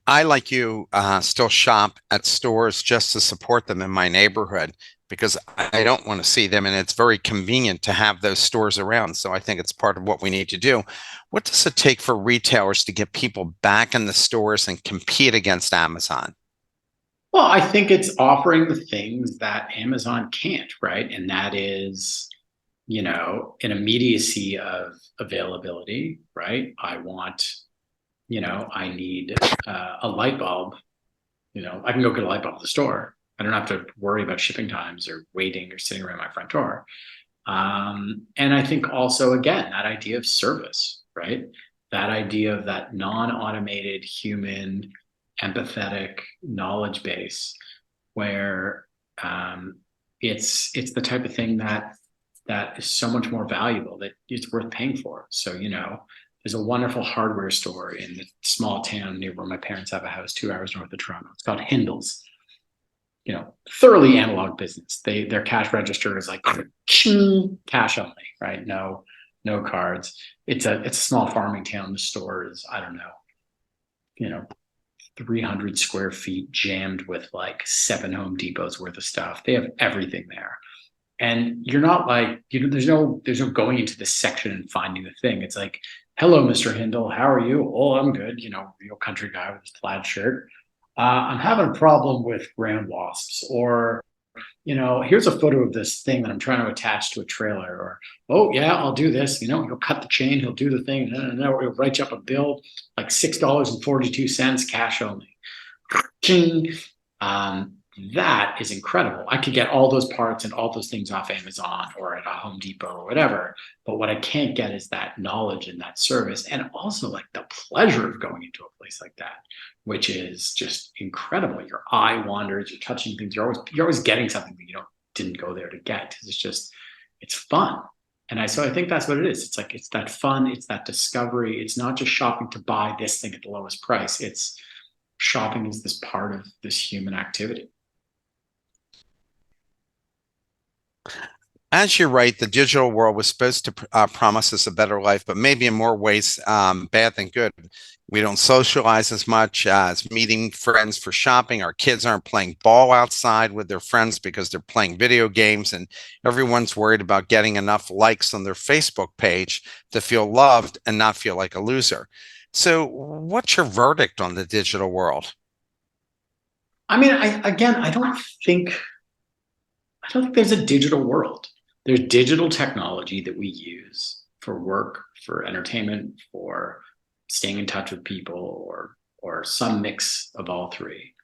I, like you, still shop at stores just to support them in my neighborhood because I don't want to see them, and it's very convenient to have those stores around. So I think it's part of what we need to do. What does it take for retailers to get people back in the stores and compete against Amazon?
Well, I think it's offering the things that Amazon can't, right? And that is, an immediacy of availability, right? I need a light bulb. I can go get a light bulb at the store. I don't have to worry about shipping times or waiting or sitting around my front door. And I think also, again, that idea of service, right? That idea of that non-automated human empathetic knowledge base where it's the type of thing that is so much more valuable that it's worth paying for. So, there's a wonderful hardware store in the small town near where my parents have a house 2 hours north of Toronto. It's called Hindle's. Thoroughly analog business. Their cash register is like cash only, right? No cards. It's a small farming town. The store is, I don't know, 300 square feet jammed with like 7 Home Depots worth of stuff. They have everything there. And you're not like, there's no going into this section and finding the thing. It's like, hello, Mr. Hindle, how are you? Oh, I'm good. Real country guy with his plaid shirt. I'm having a problem with ground wasps, or here's a photo of this thing that I'm trying to attach to a trailer, or oh yeah, I'll do this. He'll cut the chain, he'll do the thing, and then he'll write you up a bill like $6.42, cash only. That is incredible. I could get all those parts and all those things off Amazon or at a Home Depot or whatever. But what I can't get is that knowledge and that service, and also like the pleasure of going into a place like that, which is just incredible. Your eye wanders, you're touching things, you're always getting something that didn't go there to get. It's fun. So I think that's what it is. It's like, it's that fun, it's that discovery. It's not just shopping to buy this thing at the lowest price. It's shopping is this part of this human activity.
As you're right, the digital world was supposed to promise us a better life, but maybe in more ways bad than good. We don't socialize as much as meeting friends for shopping. Our kids aren't playing ball outside with their friends because they're playing video games, and everyone's worried about getting enough likes on their Facebook page to feel loved and not feel like a loser. So, what's your verdict on the digital world?
I mean, I don't think there's a digital world. There's digital technology that we use for work, for entertainment, for staying in touch with people, or some mix of all three,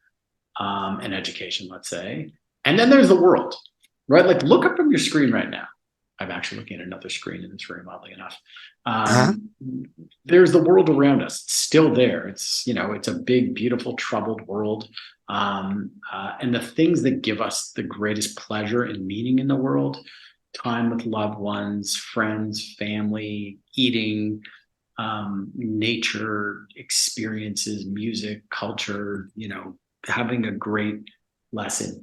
and education, let's say. And then there's the world, right? Like, look up from your screen right now. I'm actually looking at another screen in this room, oddly enough.
Huh?
There's the world around us. It's still there. It's a big, beautiful, troubled world. And the things that give us the greatest pleasure and meaning in the world, time with loved ones, friends, family, eating, nature, experiences, music, culture, having a great lesson,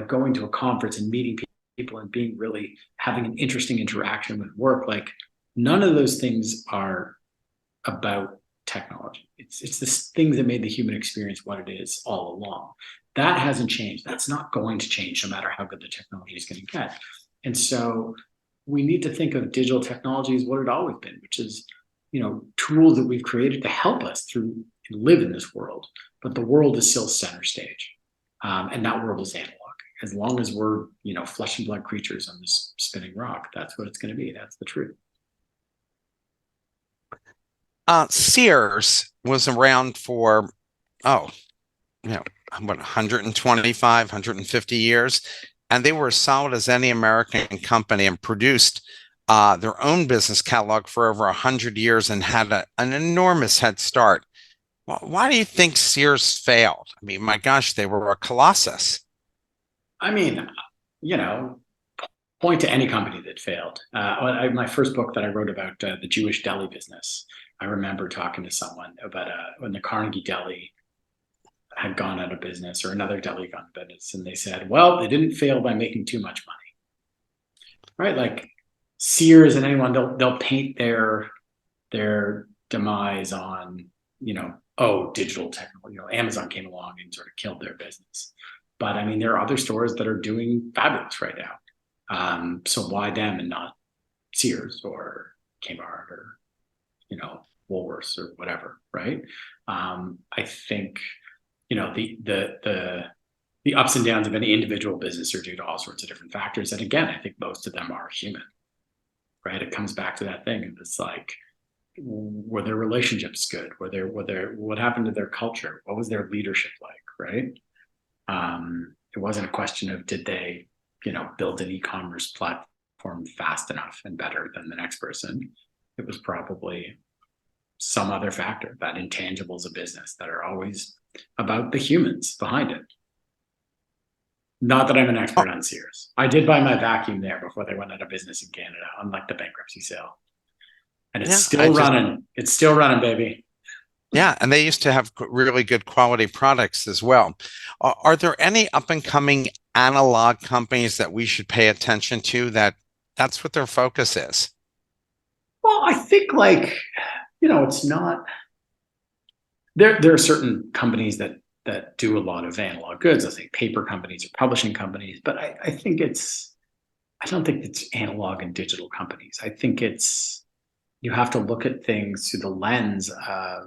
going to a conference and meeting people and being really having an interesting interaction with work. Like, none of those things are about technology. It's the things that made the human experience what it is all along. That hasn't changed. That's not going to change no matter how good the technology is going to get. And so we need to think of digital technology as what it always been, which is, tools that we've created to help us through live in this world. But the world is still center stage. And that world is analog. As long as we're, flesh and blood creatures on this spinning rock, that's what it's going to be. That's the truth.
Sears was around for, oh, you know, what, 125, 150 years, and they were as solid as any American company and produced their own business catalog for over 100 years and had an enormous head start. Why do you think Sears failed? I mean, my gosh, they were a colossus.
I mean, you know, point to any company that failed. My first book that I wrote about the Jewish deli business, I remember talking to someone about when the Carnegie Deli had gone out of business, or another deli gone out of business, and they said, well, they didn't fail by making too much money, right? Like Sears and anyone, they'll paint their demise on, oh, digital technology. Amazon came along and sort of killed their business. But I mean, there are other stores that are doing fabulous right now. So why them and not Sears or Kmart or, Woolworths or whatever, right? I think, the ups and downs of any individual business are due to all sorts of different factors. And again, I think most of them are human, right? It comes back to that thing. It's like, were their relationships good? What happened to their culture? What was their leadership like, right? It wasn't a question of did they, build an e-commerce platform fast enough and better than the next person. It was probably some other factor, that intangibles of business that are always about the humans behind it. Not that I'm an
Oh,
expert on Sears. I did buy my vacuum there before they went out of business in Canada, unlike the bankruptcy sale. And it's
yeah,
still running. It's still running, baby.
yeah, and they used to have really good quality products as well. Are there any up and coming analog companies that we should pay attention to that's what their focus is?
Well, I think it's not there are certain companies that do a lot of analog goods. I think paper companies or publishing companies, but I don't think it's analog and digital companies. I think you have to look at things through the lens of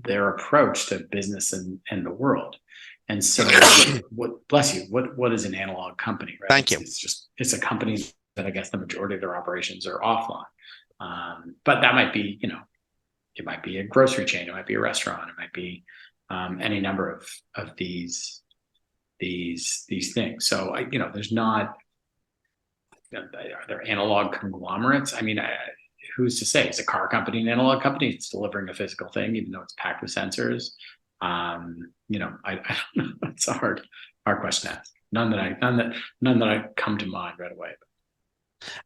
their approach to business and the world. And so what bless you, what is an analog company, right?
Thank you.
It's a company that I guess the majority of their operations are offline. But that might be, it might be a grocery chain, it might be a restaurant, it might be any number of these things. So there's not, are there analog conglomerates? I mean, who's to say? Is a car company an analog company? It's delivering a physical thing, even though it's packed with sensors. I don't know. It's a hard question to ask. None that I come to mind right away.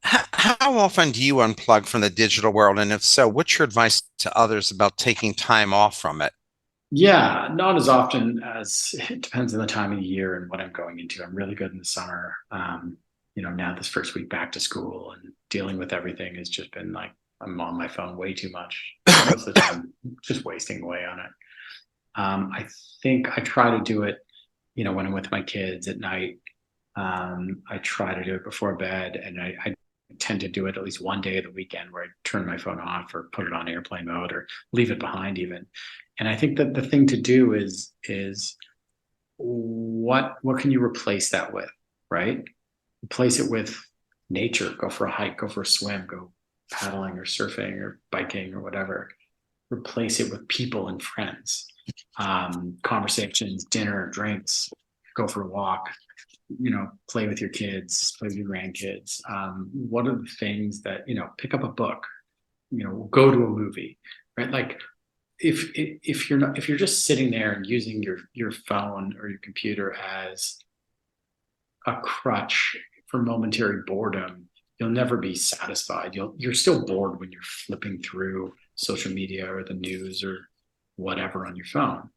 How often do you unplug from the digital world? And if so, what's your advice to others about taking time off from it?
Yeah, not as often as it depends on the time of the year and what I'm going into. I'm really good in the summer. Now this first week back to school and dealing with everything has just been like I'm on my phone way too much. Most of the time, just wasting away on it. I think I try to do it, when I'm with my kids at night. I try to do it before bed, and I tend to do it at least one day of the weekend where I turn my phone off or put it on airplane mode or leave it behind even. And I think that the thing to do is what can you replace that with, right? Replace it with nature. Go for a hike, go for a swim, go paddling or surfing or biking or whatever. Replace it with people and friends, conversations, dinner, drinks, go for a walk, play with your kids, play with your grandkids. What are the things that, pick up a book, go to a movie, right? Like if you're just sitting there and using your phone or your computer as a crutch for momentary boredom, you'll never be satisfied. You're still bored when you're flipping through social media or the news or whatever on your phone.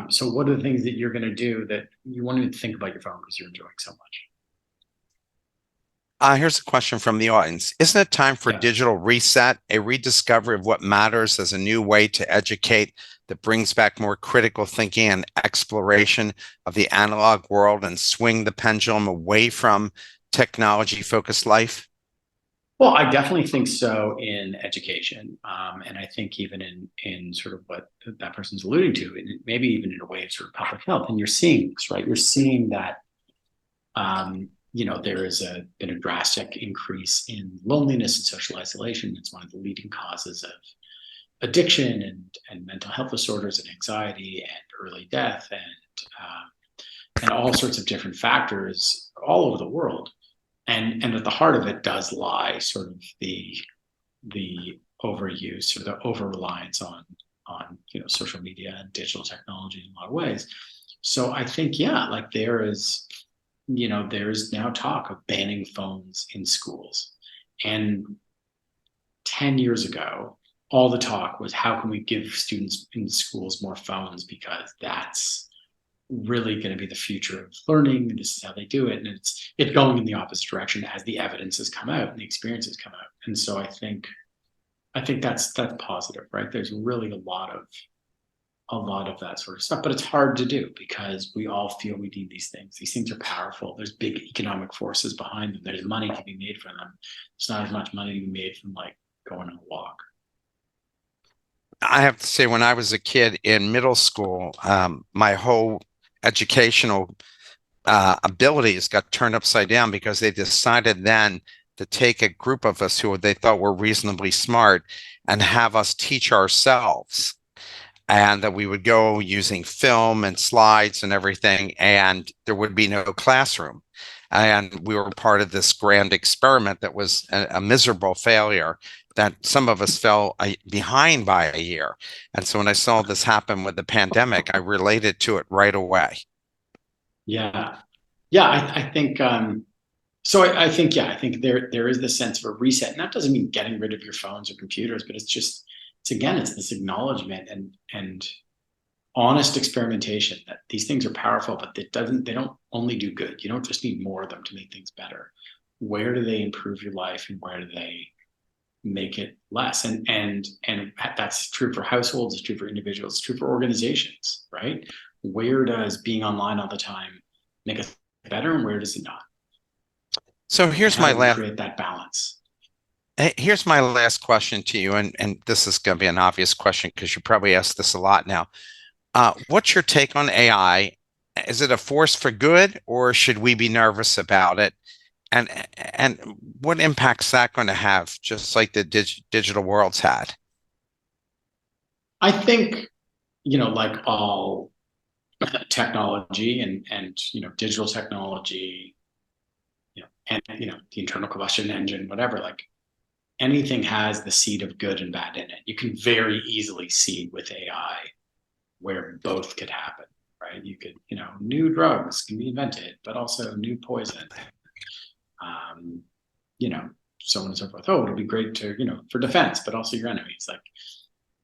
So what are the things that you're going to do that you won't even think about your phone because you're enjoying so much?
Here's a question from the audience. Isn't it time for
Yeah.
digital reset, a rediscovery of what matters as a new way to educate that brings back more critical thinking and exploration of the analog world and swing the pendulum away from technology-focused life?
Well, I definitely think so in education, and I think even in sort of what that person's alluding to, and maybe even in a way of sort of public health. And you're seeing this, right? You're seeing that there is been a drastic increase in loneliness and social isolation. It's one of the leading causes of addiction and mental health disorders and anxiety and early death and all sorts of different factors all over the world. And at the heart of it does lie sort of the overuse or the over reliance on social media and digital technology in a lot of ways. So I think like there's now talk of banning phones in schools. And 10 years ago, all the talk was how can we give students in schools more phones because that's really going to be the future of learning. This is how they do it, and it's going in the opposite direction as the evidence has come out and the experiences come out. And so I think that's positive, right? There's really a lot of that sort of stuff, but it's hard to do because we all feel we need these things. These things are powerful. There's big economic forces behind them. There's money to be made from them. There's not as much money to be made from like going on a walk.
I have to say, when I was a kid in middle school, my whole educational abilities got turned upside down because they decided then to take a group of us who they thought were reasonably smart and have us teach ourselves. And that we would go using film and slides and everything, and there would be no classroom. And we were part of this grand experiment that was a miserable failure that some of us fell behind by a year. And so when I saw this happen with the pandemic, I related to it right away.
Yeah, yeah. I think so. I think yeah. I think there is this sense of a reset, and that doesn't mean getting rid of your phones or computers, but it's again it's this acknowledgement and honest experimentation that these things are powerful, but they don't only do good. You don't just need more of them to make things better. Where do they improve your life, and where do they make it less? And that's true for households, it's true for individuals, it's true for organizations, right? Where does being online all the time make us better, and where does it not?
So
And how do we create that balance?
here's my last question to you, and this is going to be an obvious question because you probably asked this a lot now. What's your take on AI? Is it a force for good, or should we be nervous about it? And and what impact's that going to have, just like the digital world's had?
I think, like all technology and digital technology, and the internal combustion engine, whatever, like anything has the seed of good and bad in it. You can very easily see with AI where both could happen, right? You could, new drugs can be invented, but also new poison, um, you know, so on and so forth. Oh, it'll be great to, for defense, but also your enemies. Like,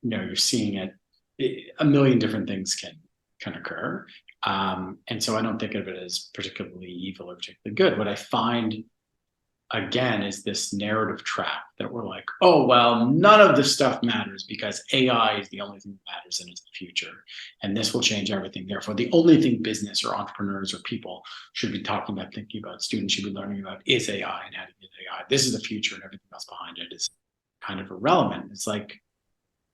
you're seeing a million different things can occur. And so I don't think of it as particularly evil or particularly good. What I find again is this narrative trap that we're like, oh, well, none of this stuff matters because AI is the only thing that matters and it's the future. And this will change everything. Therefore, the only thing business or entrepreneurs or people should be talking about, thinking about, students should be learning about is AI and how to use AI. This is the future and everything else behind it is kind of irrelevant. It's like,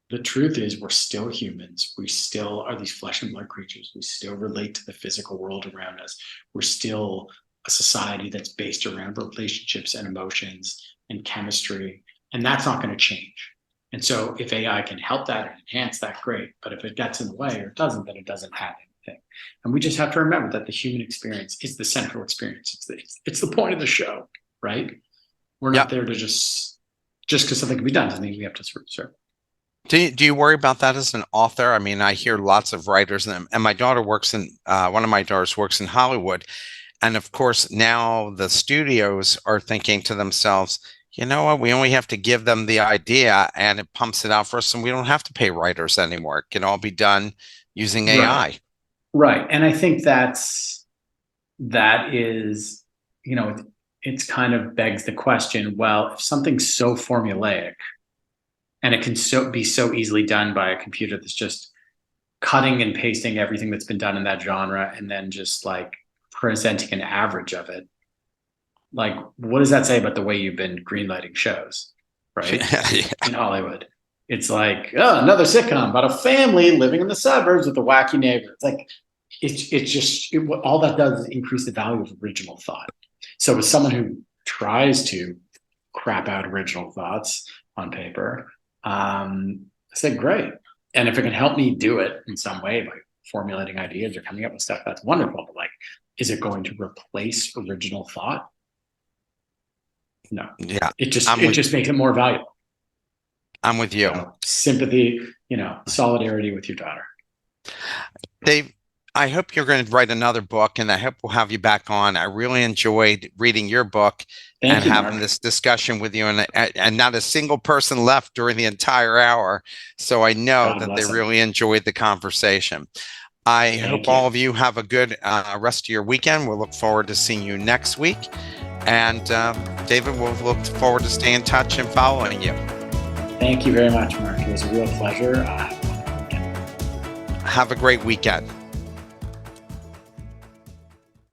the truth is we're still humans. We still are these flesh and blood creatures. We still relate to the physical world around us. We're still a society that's based around relationships and emotions and chemistry, and that's not going to change. And so if AI can help that and enhance that, great. But if it gets in the way or it doesn't, then it doesn't have anything. And we just have to remember that the human experience is the central experience. It's the point of the show, right? We're
Yeah.
not there to just because something can be done doesn't mean we have to serve.
Do you worry about that as an author? I mean, I hear lots of writers, and my daughter works in one of my daughters works in Hollywood, and of course now the studios are thinking to themselves, you know what? We only have to give them the idea, and it pumps it out for us, and we don't have to pay writers anymore. It can all be done using
Right.
AI.
Right. And I think that is, it's kind of begs the question, well, if something's so formulaic and it can be so easily done by a computer that's just cutting and pasting everything that's been done in that genre and then just like presenting an average of it, like what does that say about the way you've been greenlighting shows, right? In Hollywood. It's like, oh, another sitcom about a family living in the suburbs with a wacky neighbor. It's like it's just all that does is increase the value of original thought. So as someone who tries to crap out original thoughts on paper, I said great. And if it can help me do it in some way by formulating ideas or coming up with stuff, that's wonderful. But like, is it going to replace original thought? No.
Yeah,
It just
I'm
it
with
just makes it more valuable.
I'm with you.
Sympathy, solidarity with your daughter.
Dave, I hope you're going to write another book, and I hope we'll have you back on. I really enjoyed reading your book and
Thank you,
having
Mark.
this discussion with you, and not a single person left during the entire hour. So I know
God
that they
bless him.
really enjoyed the conversation. I hope
Thank
all
you.
of you have a good rest of your weekend. We'll look forward to seeing you next week. And David, we'll look forward to staying in touch and following you.
Thank you very much, Mark. It was a real pleasure.
Have a great weekend.